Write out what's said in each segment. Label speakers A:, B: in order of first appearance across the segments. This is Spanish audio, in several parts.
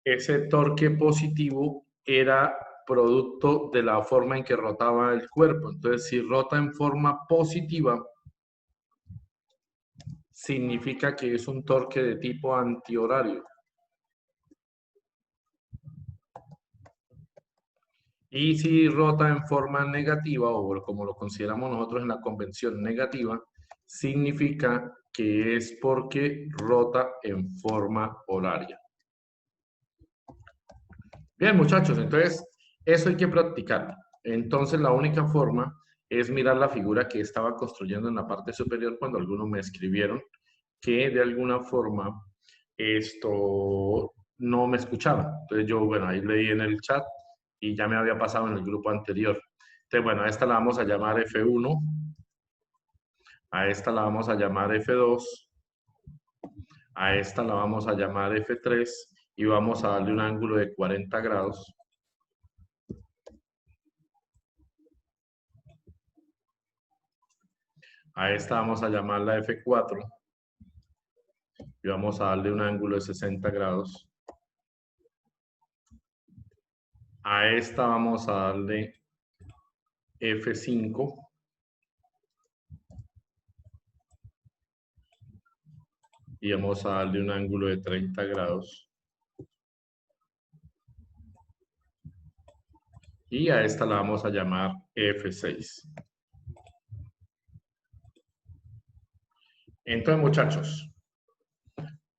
A: ese torque positivo era producto de la forma en que rotaba el cuerpo. Entonces, si rota en forma positiva, significa que es un torque de tipo antihorario. Y si rota en forma negativa, o como lo consideramos nosotros en la convención negativa, significa que es porque rota en forma horaria. Bien, muchachos, entonces eso hay que practicar. Entonces la única forma es mirar la figura que estaba construyendo en la parte superior cuando algunos me escribieron que de alguna forma esto no me escuchaba. Entonces yo, bueno, ahí leí en el chat y ya me había pasado en el grupo anterior. Entonces, bueno, a esta la vamos a llamar F1, a esta la vamos a llamar F2, a esta la vamos a llamar F3 y vamos a darle un ángulo de 40 grados. A esta vamos a llamarla F4 y vamos a darle un ángulo de 60 grados. A esta vamos a darle F5. Y vamos a darle un ángulo de 30 grados. Y a esta la vamos a llamar F6. Entonces, muchachos,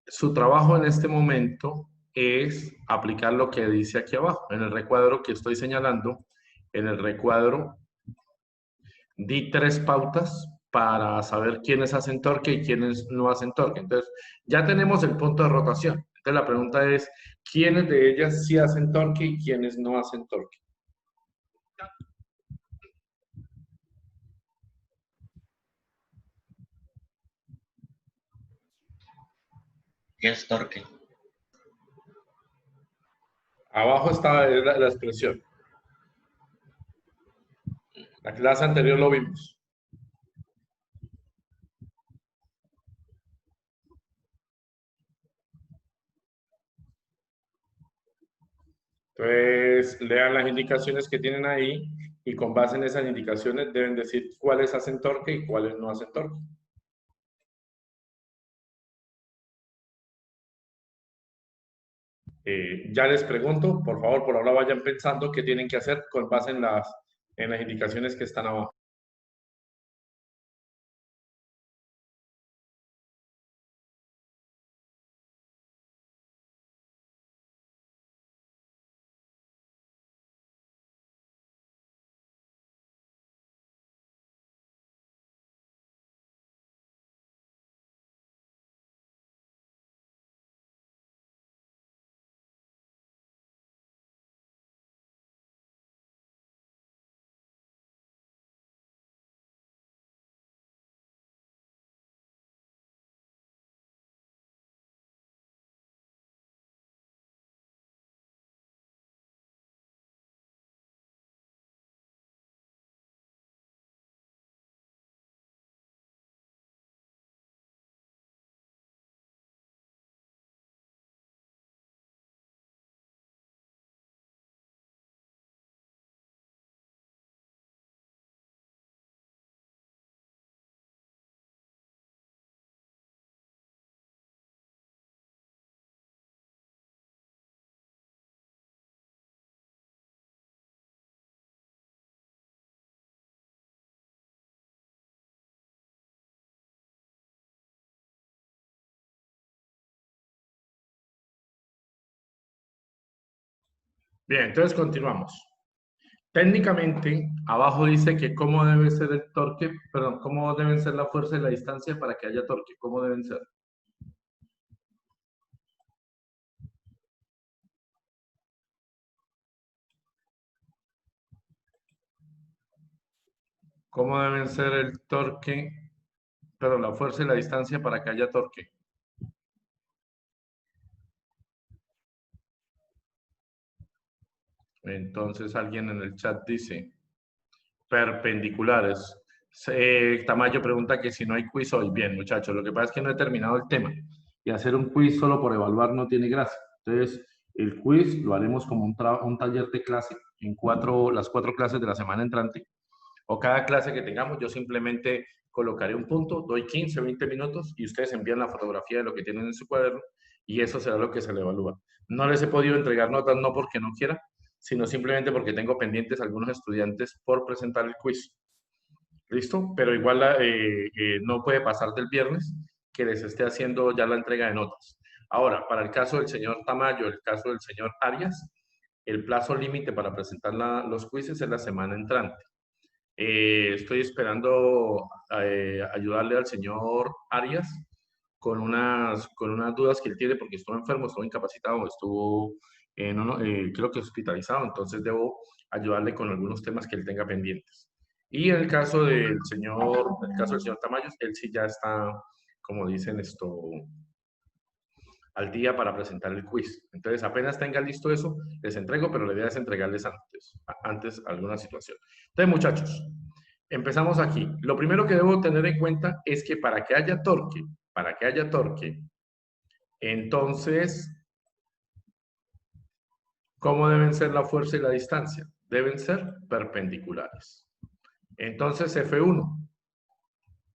A: su trabajo en este momento es aplicar lo que dice aquí abajo. En el recuadro que estoy señalando, en el recuadro di 3 pautas para saber quiénes hacen torque y quiénes no hacen torque. Entonces, ya tenemos el punto de rotación. Entonces, la pregunta es, ¿quiénes de ellas sí hacen torque y quiénes no hacen torque?
B: ¿Qué es torque?
A: Abajo está la expresión. La clase anterior lo vimos. Entonces, lean las indicaciones que tienen ahí y con base en esas indicaciones deben decir cuáles hacen torque y cuáles no hacen torque. Ya les pregunto, por favor, por ahora vayan pensando qué tienen que hacer con base en las indicaciones que están abajo. Bien, entonces continuamos. Técnicamente, abajo dice que cómo debe ser el torque, perdón, cómo deben ser la fuerza y la distancia para que haya torque, cómo deben ser. ¿Cómo deben ser el torque, perdón, la fuerza y la distancia para que haya torque? Entonces alguien en el chat dice, perpendiculares. Tamayo pregunta que si no hay quiz hoy. Bien, muchachos, lo que pasa es que no he terminado el tema. Y hacer un quiz solo por evaluar no tiene gracia. Entonces, El quiz lo haremos como un taller de clase en las 4 clases de la semana entrante. O cada clase que tengamos, yo simplemente colocaré un punto, doy 15, 20 minutos y ustedes envían la fotografía de lo que tienen en su cuaderno y eso será lo que se le evalúa. No les he podido entregar notas, no porque no quiera, sino simplemente porque tengo pendientes algunos estudiantes por presentar el quiz. ¿Listo? Pero igual no puede pasar del viernes que les esté haciendo ya la entrega de notas. Ahora, para el caso del señor Tamayo, el caso del señor Arias, el plazo límite para presentar los quizzes es la semana entrante. Estoy esperando ayudarle al señor Arias con unas dudas que él tiene porque estuvo enfermo, estuvo incapacitado, creo que hospitalizado, entonces debo ayudarle con algunos temas que él tenga pendientes. Y en el caso del señor Tamayo, él sí ya está, como dicen al día para presentar el quiz. Entonces, apenas tenga listo eso, les entrego, pero la idea es entregarles antes alguna situación. Entonces, muchachos, empezamos aquí. Lo primero que debo tener en cuenta es que para que haya torque, entonces, ¿cómo deben ser la fuerza y la distancia? Deben ser perpendiculares. Entonces, F1,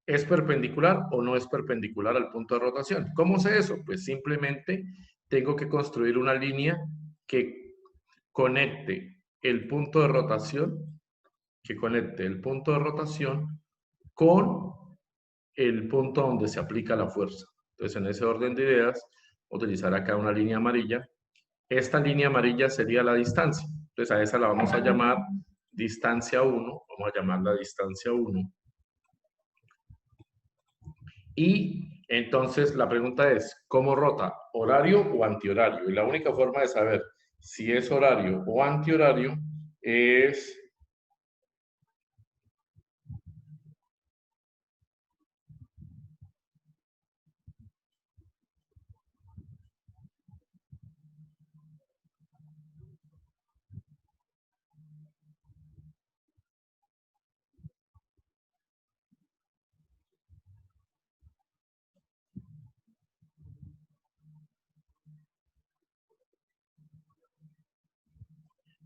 A: ¿es perpendicular o no es perpendicular al punto de rotación? ¿Cómo sé eso? Pues simplemente tengo que construir una línea que conecte el punto de rotación, con el punto donde se aplica la fuerza. Entonces, en ese orden de ideas, utilizar acá una línea amarilla. Esta línea amarilla sería la distancia. Entonces, a esa la vamos a llamar distancia 1. Vamos a llamarla distancia 1. Y entonces la pregunta es, ¿cómo rota? ¿Horario o antihorario? Y la única forma de saber si es horario o antihorario es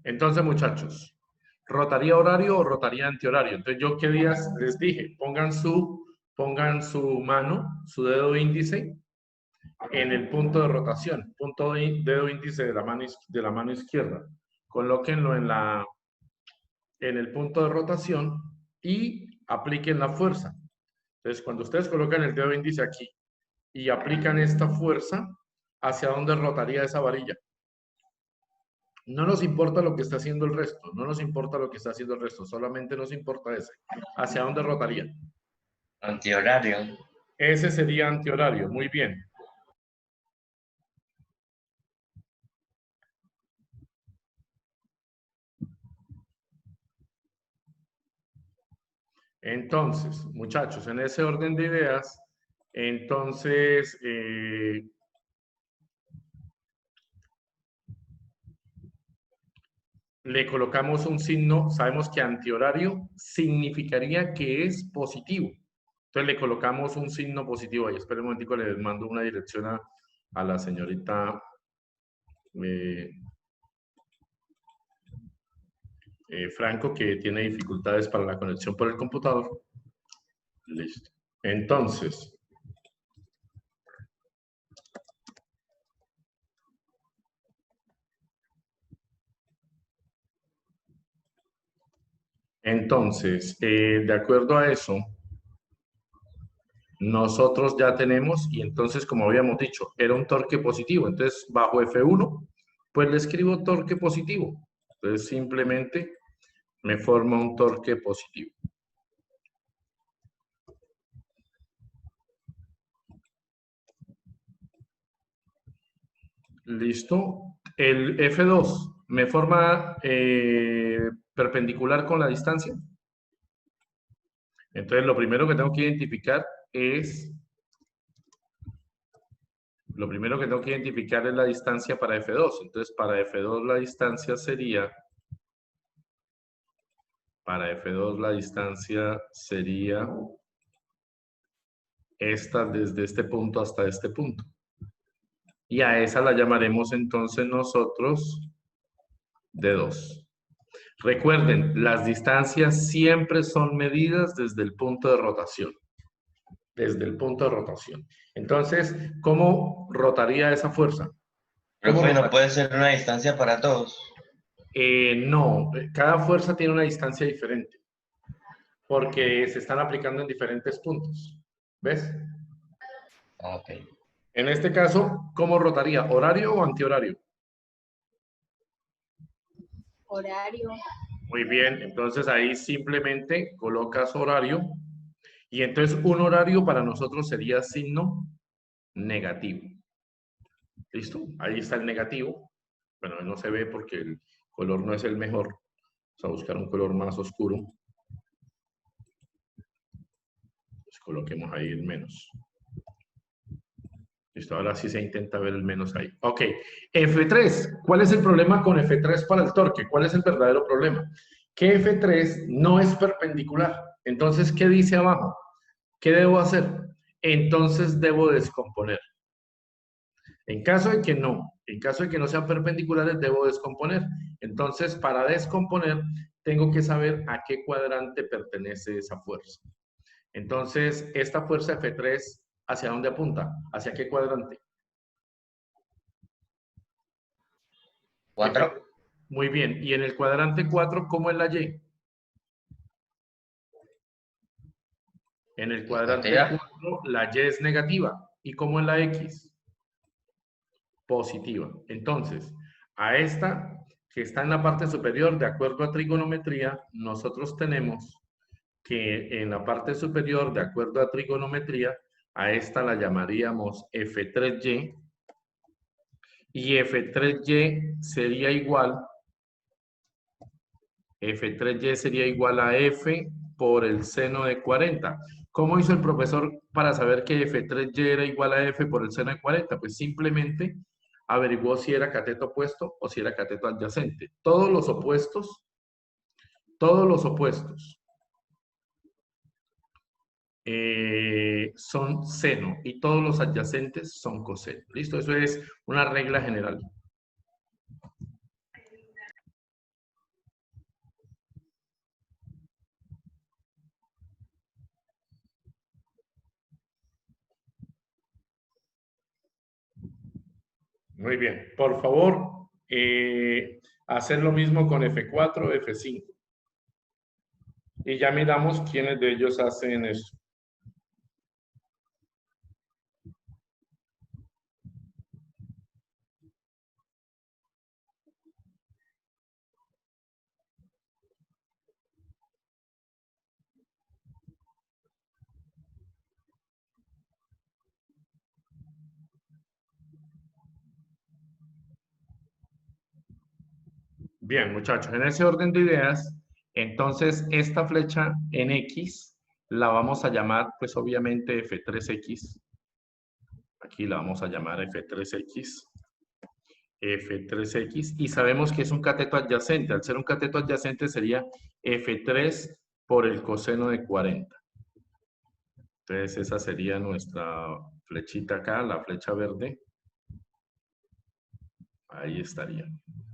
A: entonces, muchachos, ¿rotaría horario o rotaría antihorario? Entonces, ¿yo qué días les dije? Pongan su mano, su dedo índice en el punto de rotación, dedo índice de la mano izquierda. Colóquenlo en el punto de rotación y apliquen la fuerza. Entonces, cuando ustedes colocan el dedo índice aquí y aplican esta fuerza, ¿hacia dónde rotaría esa varilla? No nos importa lo que está haciendo el resto, solamente nos importa ese. ¿Hacia dónde rotaría?
B: Antihorario.
A: Ese sería antihorario, muy bien. Entonces, muchachos, en ese orden de ideas, entonces, le colocamos un signo, sabemos que antihorario significaría que es positivo. Entonces le colocamos un signo positivo ahí. Espera un momentico, le mando una dirección a la señorita Franco, que tiene dificultades para la conexión por el computador. Listo. Entonces, de acuerdo a eso, nosotros ya tenemos, y entonces, como habíamos dicho, era un torque positivo. Entonces, bajo F1, pues le escribo torque positivo. Entonces, simplemente me forma un torque positivo. Listo. El F2 me forma perpendicular con la distancia. Entonces, lo primero que tengo que identificar es la distancia para F2. Entonces, para F2 la distancia sería esta desde este punto hasta este punto. Y a esa la llamaremos entonces nosotros D2. Recuerden, las distancias siempre son medidas desde el punto de rotación. Desde el punto de rotación. Entonces, ¿cómo rotaría esa fuerza? ¿Cómo
B: Profe, no
A: rotaría?
B: puede ser una distancia para todos.
A: No, cada fuerza tiene una distancia diferente, porque se están aplicando en diferentes puntos. ¿Ves?
B: Ok.
A: En este caso, ¿cómo rotaría? ¿Horario o antihorario?
C: Horario.
A: Muy bien, entonces ahí simplemente colocas horario y entonces un horario para nosotros sería signo negativo. ¿Listo? Ahí está el negativo. Bueno, no se ve porque el color no es el mejor. Vamos a buscar un color más oscuro. Pues coloquemos ahí el menos. Listo, ahora sí se intenta ver el menos ahí. Ok, F3. ¿Cuál es el problema con F3 para el torque? ¿Cuál es el verdadero problema? Que F3 no es perpendicular. Entonces, ¿qué dice abajo? ¿Qué debo hacer? Entonces debo descomponer. En caso de que no sean perpendiculares, debo descomponer. Entonces, para descomponer, tengo que saber a qué cuadrante pertenece esa fuerza. Entonces, esta fuerza F3, ¿hacia dónde apunta? ¿Hacia qué cuadrante?
B: 4.
A: Muy bien. Y en el cuadrante 4, ¿cómo es la Y? En el cuadrante
B: Negativa.
A: 4, la Y es negativa. ¿Y cómo es la X? Positiva. Entonces, a esta que está en la parte superior, de acuerdo a trigonometría, nosotros tenemos que en la parte superior, de acuerdo a trigonometría, a esta la llamaríamos F3Y, y F3Y sería igual, F3Y sería igual a F por el seno de 40. ¿Cómo hizo el profesor para saber que F3Y era igual a F por el seno de 40? Pues simplemente averiguó si era cateto opuesto o si era cateto adyacente. Todos los opuestos son seno y todos los adyacentes son coseno. ¿Listo? Eso es una regla general. Muy bien. Por favor, hacer lo mismo con F4, F5. Y ya miramos quiénes de ellos hacen eso. Bien, muchachos, en ese orden de ideas, entonces esta flecha en X la vamos a llamar, pues obviamente F3X. Aquí la vamos a llamar F3X. F3X. Y sabemos que es un cateto adyacente. Al ser un cateto adyacente sería F3 por el coseno de 40. Entonces esa sería nuestra flechita acá, la flecha verde. Ahí estaría.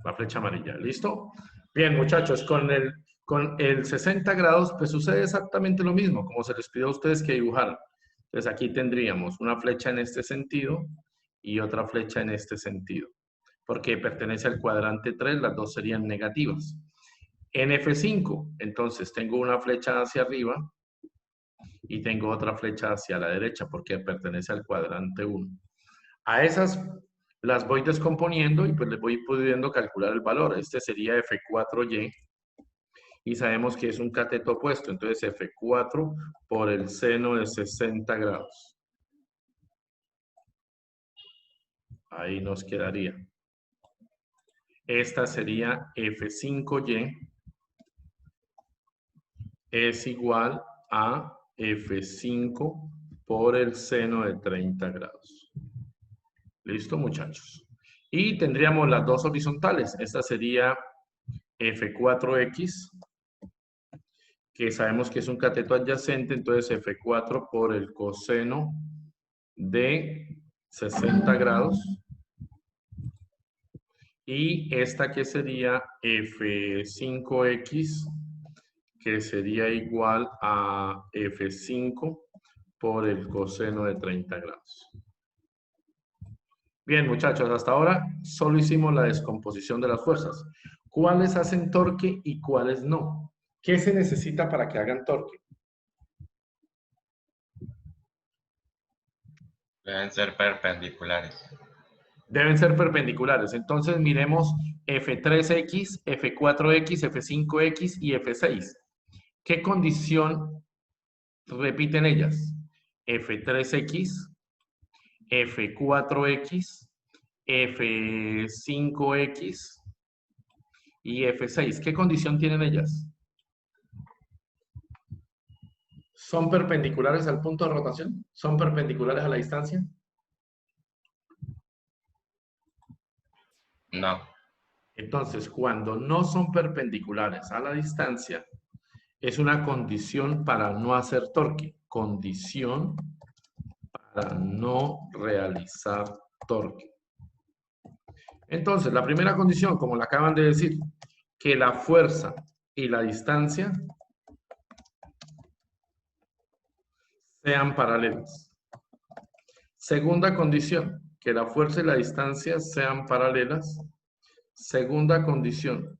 A: La flecha amarilla. ¿Listo? Bien, muchachos, con el 60 grados, pues sucede exactamente lo mismo, como se les pidió a ustedes que dibujaran. Entonces aquí tendríamos una flecha en este sentido y otra flecha en este sentido. Porque pertenece al cuadrante 3, las dos serían negativas. En F5, entonces tengo una flecha hacia arriba y tengo otra flecha hacia la derecha porque pertenece al cuadrante 1. A esas las voy descomponiendo y pues les voy pudiendo calcular el valor. Este sería F4Y y sabemos que es un cateto opuesto, entonces F4 por el seno de 60 grados. Ahí nos quedaría. Esta sería F5Y es igual a F5 por el seno de 30 grados. ¿Listo, muchachos? Y tendríamos las dos horizontales. Esta sería F4X, que sabemos que es un cateto adyacente, entonces F4 por el coseno de 60 grados. Y esta que sería F5X, que sería igual a F5 por el coseno de 30 grados. Bien, muchachos, hasta ahora solo hicimos la descomposición de las fuerzas. ¿Cuáles hacen torque y cuáles no? ¿Qué se necesita para que hagan torque?
B: Deben ser perpendiculares.
A: Deben ser perpendiculares. Entonces miremos F3X, F4X, F5X y F6. ¿Qué condición repiten ellas? F3X, F4X, F5X y F6. ¿Qué condición tienen ellas? ¿Son perpendiculares al punto de rotación? ¿Son perpendiculares a la distancia?
B: No.
A: Entonces, cuando no son perpendiculares a la distancia, es una condición para no hacer torque. Condición para no realizar torque. Entonces, la primera condición, como la acaban de decir, que la fuerza y la distancia sean paralelas. Segunda condición, que la fuerza y la distancia sean paralelas. Segunda condición,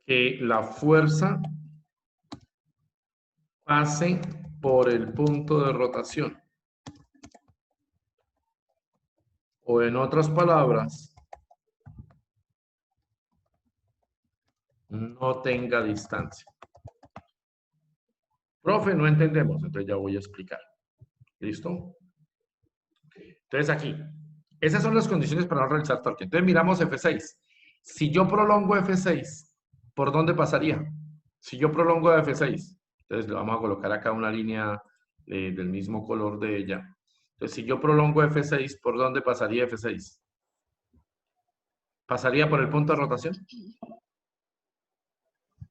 A: que la fuerza pase por el punto de rotación. O en otras palabras, no tenga distancia. Profe, no entendemos, entonces ya voy a explicar. ¿Listo? Entonces aquí, esas son las condiciones para no realizar torque. Entonces miramos F6. Si yo prolongo F6, ¿por dónde pasaría? Si yo prolongo F6, entonces le vamos a colocar acá una línea del mismo color de ella. Entonces, si yo prolongo F6, ¿por dónde pasaría F6? ¿Pasaría por el punto de rotación?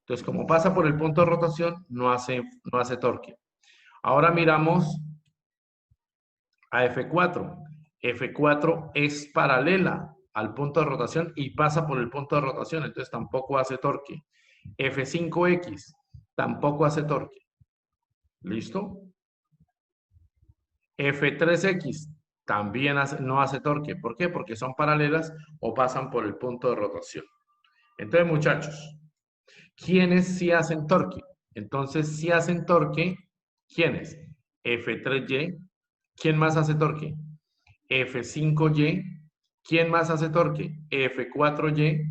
A: Entonces, como pasa por el punto de rotación, no hace torque. Ahora miramos a F4. F4 es paralela al punto de rotación y pasa por el punto de rotación, entonces tampoco hace torque. F5X tampoco hace torque. ¿Listo? F3X también no hace torque. ¿Por qué? Porque son paralelas o pasan por el punto de rotación. Entonces, muchachos, ¿quiénes sí hacen torque? Entonces, si hacen torque, ¿quiénes? F3Y. ¿Quién más hace torque? F5Y. ¿Quién más hace torque? F4Y,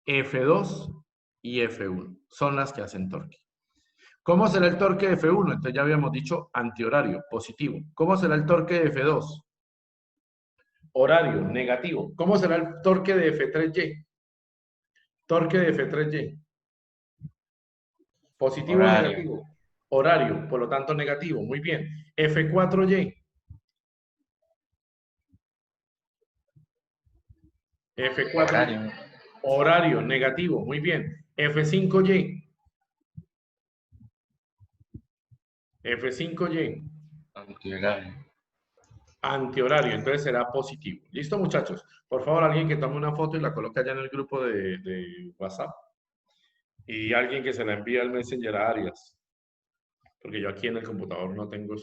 A: F2 y F1. Son las que hacen torque. ¿Cómo será el torque de F1? Entonces ya habíamos dicho antihorario, positivo. ¿Cómo será el torque de F2? Horario, negativo. ¿Cómo será el torque de F3Y? Torque de F3Y. Positivo o negativo. Horario, por lo tanto negativo. Muy bien. F4Y. F4. Horario, negativo. Muy bien. F5Y. F5Y.
B: Antihorario.
A: Antihorario, entonces será positivo. ¿Listo, muchachos? Por favor, alguien que tome una foto y la coloque allá en el grupo de WhatsApp. Y alguien que se la envíe al Messenger a Arias. Porque yo aquí en el computador no tengo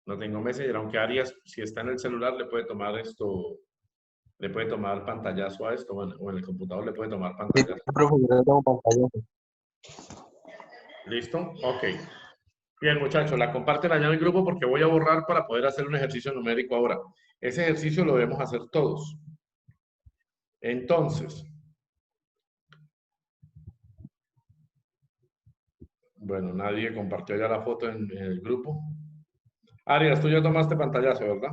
A: no tengo Messenger, aunque Arias, si está en el celular, le puede tomar le puede tomar pantallazo a esto, o en el computador le puede tomar pantallazo. ¿Listo? Ok. Bien, muchachos, la comparten allá en el grupo porque voy a borrar para poder hacer un ejercicio numérico ahora. Ese ejercicio lo debemos hacer todos. Entonces, bueno, nadie compartió ya la foto en el grupo. Arias, tú ya tomaste pantallazo, ¿verdad?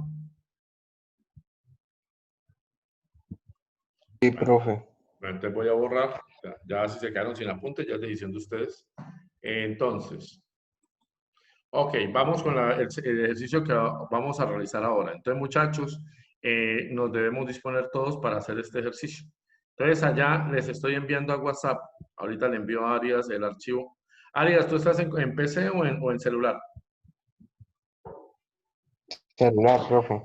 D: Sí, profe.
A: Bueno, entonces voy a borrar. Ya si se quedaron sin apuntes, ya es decisión de ustedes. Entonces, ok, vamos con el ejercicio que vamos a realizar ahora. Entonces, muchachos, nos debemos disponer todos para hacer este ejercicio. Entonces, allá les estoy enviando a WhatsApp. Ahorita le envío a Arias el archivo. Arias, ¿tú estás en PC o en celular?
D: Celular, profe.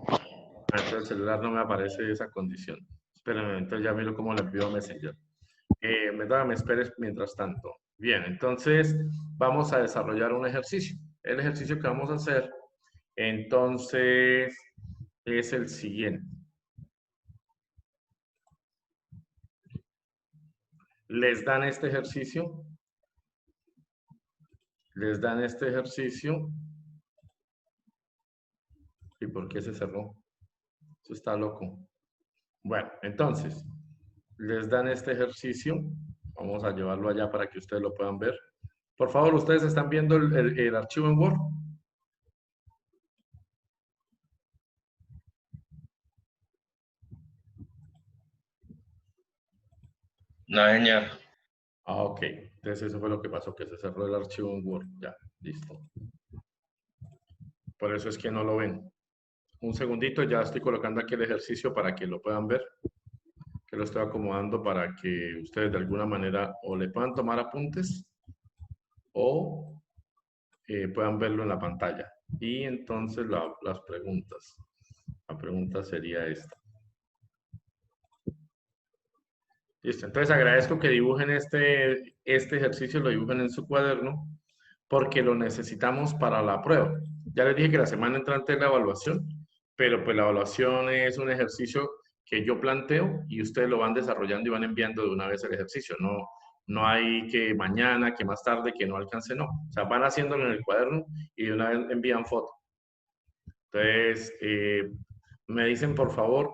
A: Entonces el celular no me aparece esa condición. Espérenme, entonces ya miro cómo le envío Messenger. Me esperes mientras tanto. Bien, entonces vamos a desarrollar un ejercicio. El ejercicio que vamos a hacer, entonces, es el siguiente. Les dan este ejercicio. Les dan este ejercicio. ¿Y por qué se cerró? Eso está loco. Bueno, entonces, les dan este ejercicio. Vamos a llevarlo allá para que ustedes lo puedan ver. Por favor, ¿ustedes están viendo el archivo en Word?
B: No, señor.
A: Ah, ok. Entonces eso fue lo que pasó, que se cerró el archivo en Word. Ya, listo. Por eso es que no lo ven. Un segundito, ya estoy colocando aquí el ejercicio para que lo puedan ver. Que lo estoy acomodando para que ustedes de alguna manera o le puedan tomar apuntes o puedan verlo en la pantalla. Y entonces las preguntas. La pregunta sería esta. Listo, entonces agradezco que dibujen este ejercicio, lo dibujen en su cuaderno, porque lo necesitamos para la prueba. Ya les dije que la semana entrante es la evaluación, pero pues la evaluación es un ejercicio que yo planteo y ustedes lo van desarrollando y van enviando de una vez el ejercicio. No hay que mañana, que más tarde, que no alcance, no. O sea, van haciéndolo en el cuaderno y de una vez envían foto. Entonces, me dicen por favor,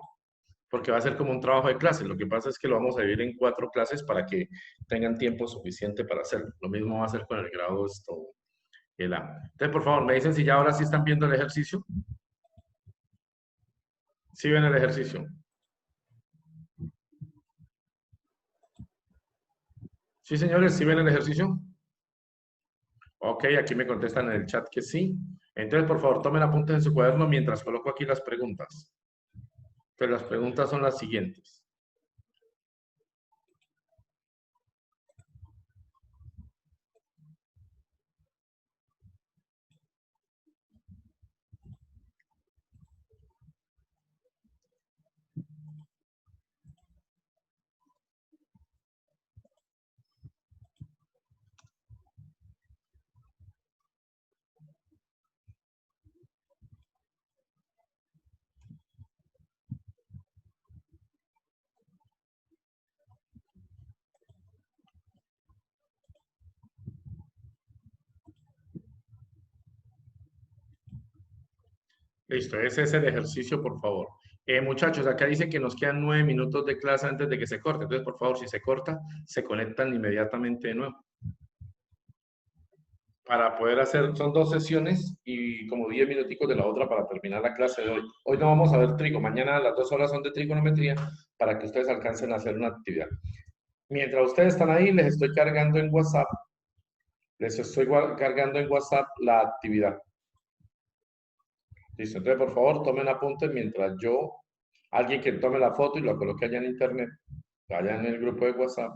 A: porque va a ser como un trabajo de clase. Lo que pasa es que lo vamos a dividir en 4 clases para que tengan tiempo suficiente para hacerlo. Lo mismo va a ser con el grado el A. Entonces, por favor, me dicen si ya ahora sí están viendo el ejercicio. ¿Sí ven el ejercicio? Sí, señores, ¿sí ven el ejercicio? Ok, aquí me contestan en el chat que sí. Entonces, por favor, tomen apuntes en su cuaderno mientras coloco aquí las preguntas. Entonces, las preguntas son las siguientes. Listo, ese es el ejercicio, por favor. Muchachos, acá dice que nos quedan 9 minutos de clase antes de que se corte. Entonces, por favor, si se corta, se conectan inmediatamente de nuevo. Para poder hacer, son 2 sesiones y como 10 minuticos de la otra para terminar la clase de hoy. Hoy no vamos a ver trigo, mañana las 2 horas son de trigonometría para que ustedes alcancen a hacer una actividad. Mientras ustedes están ahí, les estoy cargando en WhatsApp, la actividad. Listo, entonces por favor tomen apuntes mientras alguien que tome la foto y lo coloque allá en internet, allá en el grupo de WhatsApp,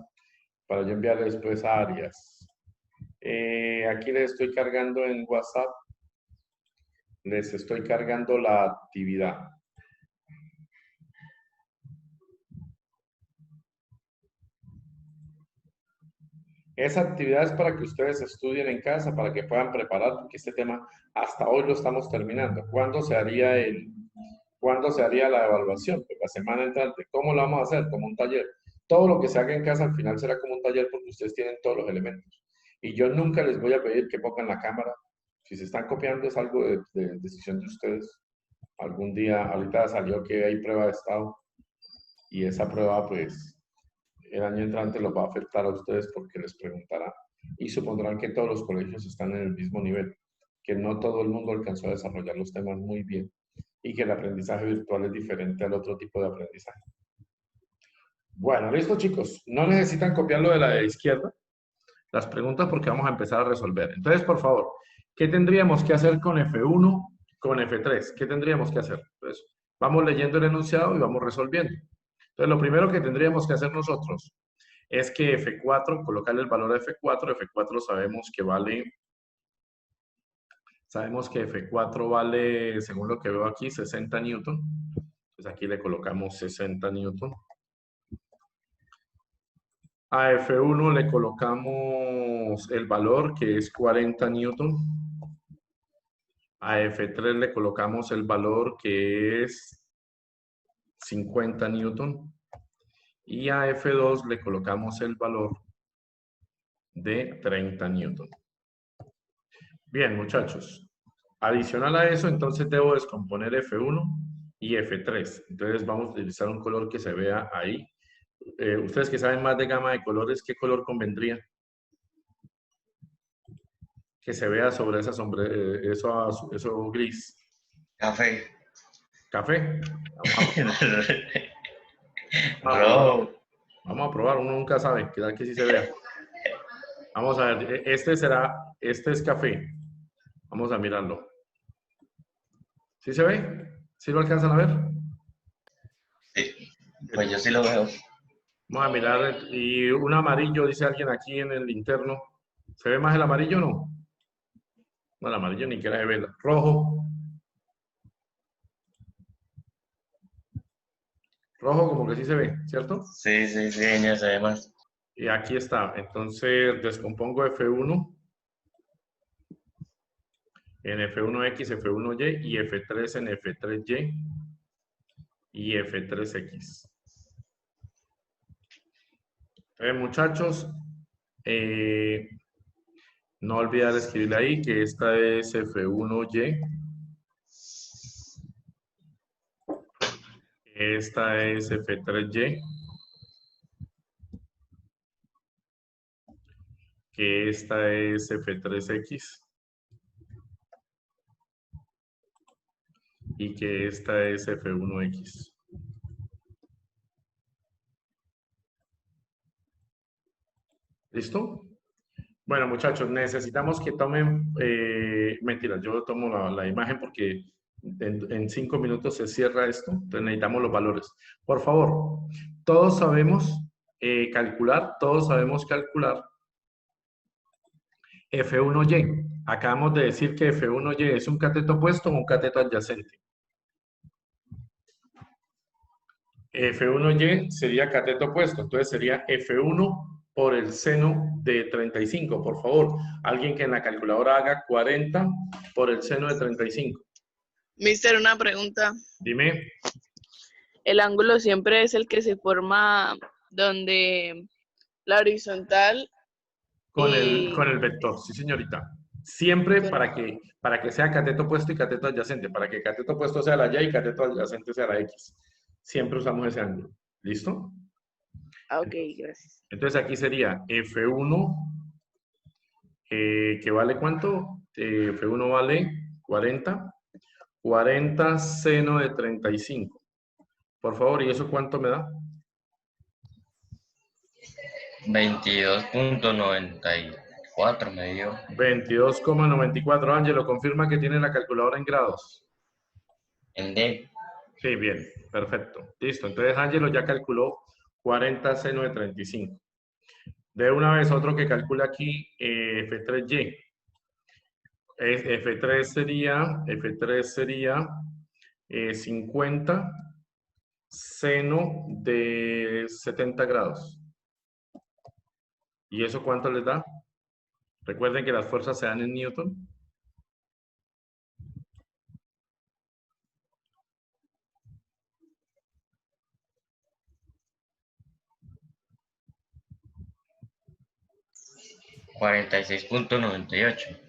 A: para yo enviarle después a Arias. Aquí les estoy cargando en WhatsApp, les estoy cargando la actividad. Esa actividad es para que ustedes estudien en casa, para que puedan preparar, porque este tema hasta hoy lo estamos terminando. ¿Cuándo se haría la evaluación? Pues la semana entrante. ¿Cómo lo vamos a hacer? Como un taller. Todo lo que se haga en casa al final será como un taller porque ustedes tienen todos los elementos. Y yo nunca les voy a pedir que pongan la cámara. Si se están copiando es algo de decisión de ustedes. Algún día, ahorita salió que hay prueba de estado y esa prueba pues el año entrante los va a afectar a ustedes porque les preguntará y supondrán que todos los colegios están en el mismo nivel, que no todo el mundo alcanzó a desarrollar los temas muy bien y que el aprendizaje virtual es diferente al otro tipo de aprendizaje. Bueno, listo chicos, no necesitan copiarlo de la izquierda, las preguntas porque vamos a empezar a resolver. Entonces, por favor, ¿qué tendríamos que hacer con F1, con F3? ¿Qué tendríamos que hacer? Pues vamos leyendo el enunciado y vamos resolviendo. Entonces, lo primero que tendríamos que hacer nosotros es que F4, colocarle el valor a F4 sabemos que vale Sabemos que F4 vale, según lo que veo aquí, 60 newton. Entonces aquí le colocamos 60 newton. A F1 le colocamos el valor que es 40 newton. A F3 le colocamos el valor que es 50 newton. Y a F2 le colocamos el valor de 30 newton. Bien, muchachos. Adicional a eso, entonces debo descomponer F1 y F3. Entonces vamos a utilizar un color que se vea ahí. Ustedes que saben más de gama de colores, ¿qué color convendría? Que se vea sobre esa eso gris.
B: Café.
A: ¿Café?
B: Rojo.
A: Vamos a probar, uno nunca sabe, que tal que sí se vea. Vamos a ver, este es café. Vamos a mirarlo. ¿Sí se ve? ¿Sí lo alcanzan a ver?
B: Sí. Pues yo sí lo veo.
A: Vamos a mirar, y un amarillo, dice alguien aquí en el interno. ¿Se ve más el amarillo o no? No, el amarillo ni siquiera se ve. Rojo. Rojo como que sí se ve, ¿cierto?
B: Sí, ya se ve más.
A: Y aquí está. Entonces descompongo F1 en F1X, F1Y y F3 en F3Y y F3X. Muchachos, no olvidar escribirle ahí que esta es F1Y. Esta es F3Y. Que esta es F3X. Y que esta es F1X. ¿Listo? Bueno, muchachos, necesitamos que tomen, mentira, yo tomo la imagen porque en 5 minutos se cierra esto, entonces necesitamos los valores. Por favor, todos sabemos calcular F1Y. Acabamos de decir que F1Y es un cateto opuesto o un cateto adyacente. F1Y sería cateto opuesto, entonces sería F1 por el seno de 35. Por favor, alguien que en la calculadora haga 40 por el seno de 35.
D: Mister, una pregunta.
A: Dime.
D: El ángulo siempre es el que se forma donde la horizontal
A: Con el vector, sí señorita. Siempre para que sea cateto opuesto y cateto adyacente, para que cateto opuesto sea la Y y cateto adyacente sea la X. Siempre usamos ese ángulo. ¿Listo?
D: Ah, ok, gracias.
A: Entonces aquí sería F1, que vale ¿cuánto? F1 vale 40. 40 seno de 35. Por favor, ¿y eso cuánto me da?
B: 22.94 me dio.
A: 22,94. Ángelo, confirma que tiene la calculadora en grados.
B: En D.
A: Sí, bien, perfecto. Listo, entonces Ángelo ya calculó 40 seno de 35. De una vez otro que calcula aquí F3Y. F3 sería 50 seno de 70 grados. ¿Y eso cuánto les da? Recuerden que las fuerzas se dan en Newton.
B: $46.98.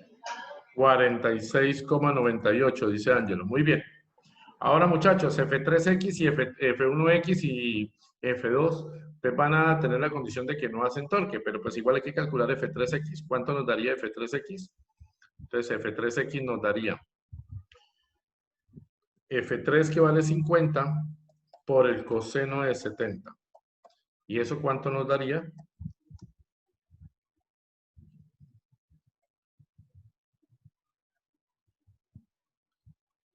A: 46,98, dice Ángelo. Muy bien. Ahora, muchachos, F3X y F1X y F2 pues van a tener la condición de que no hacen torque, pero pues igual hay que calcular F3X. ¿Cuánto nos daría F3X? Entonces, F3X nos daría F3 que vale 50 por el coseno de 70. ¿Y eso cuánto nos daría?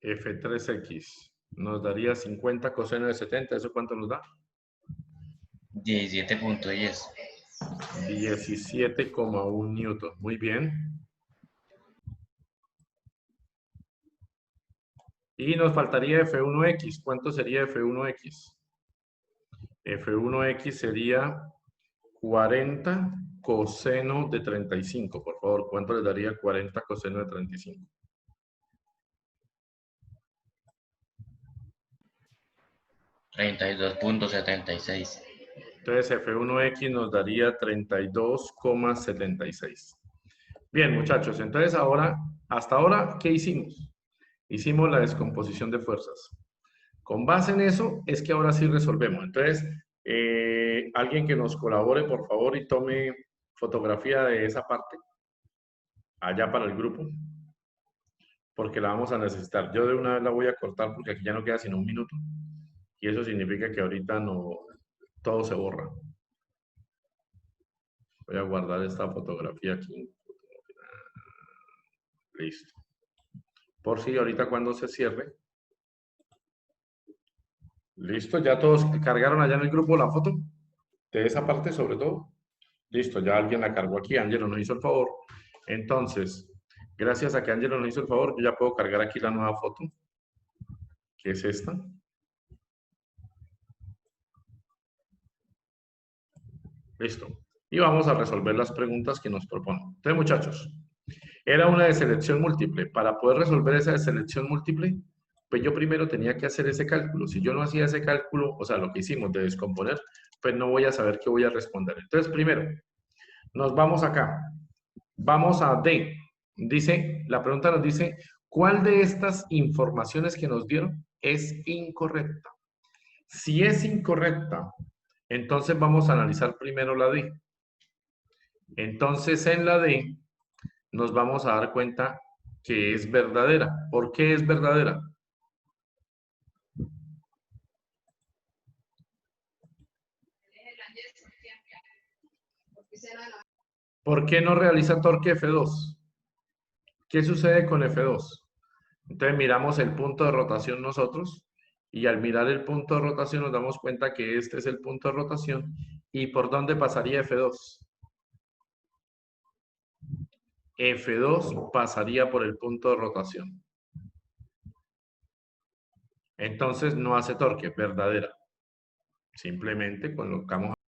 A: F3X nos daría 50 coseno de 70. ¿Eso cuánto nos da?
B: 17.10.
A: 17,1 newton. Muy bien. Y nos faltaría F1X. ¿Cuánto sería F1X? F1X sería 40 coseno de 35. Por favor, ¿cuánto le daría 40 coseno de 35?
B: $32.76.
A: Entonces F1X nos daría 32,76. Bien, muchachos, entonces ahora, hasta ahora, ¿qué hicimos? Hicimos la descomposición de fuerzas. Con base en eso, es que ahora sí resolvemos. Entonces, alguien que nos colabore, por favor, y tome fotografía de esa parte, allá para el grupo, porque la vamos a necesitar. Yo de una vez la voy a cortar porque aquí ya no queda sino un minuto. Y eso significa que ahorita no, todo se borra. Voy a guardar esta fotografía aquí. Listo. Por si ahorita cuando se cierre. Listo, ya todos cargaron allá en el grupo la foto de esa parte sobre todo. Listo, ya alguien la cargó aquí, Ángelo nos hizo el favor. Entonces, gracias a que Ángelo nos hizo el favor, yo ya puedo cargar aquí la nueva foto, que es esta. Listo. Y vamos a resolver las preguntas que nos proponen. Entonces, muchachos, era una de selección múltiple. Para poder resolver esa de selección múltiple, pues yo primero tenía que hacer ese cálculo. Si yo no hacía ese cálculo, o sea, lo que hicimos de descomponer, pues no voy a saber qué voy a responder. Entonces, primero, nos vamos acá. Vamos a D. Dice, la pregunta nos dice, ¿cuál de estas informaciones que nos dieron es incorrecta? Si es incorrecta, entonces vamos a analizar primero la D. Entonces, en la D, nos vamos a dar cuenta que es verdadera. ¿Por qué es verdadera? ¿Por qué no realiza torque F2? ¿Qué sucede con F2? Entonces miramos el punto de rotación nosotros y al mirar el punto de rotación nos damos cuenta que este es el punto de rotación. ¿Y por dónde pasaría F2? F2 pasaría por el punto de rotación. Entonces no hace torque, verdadera. Simplemente colocamos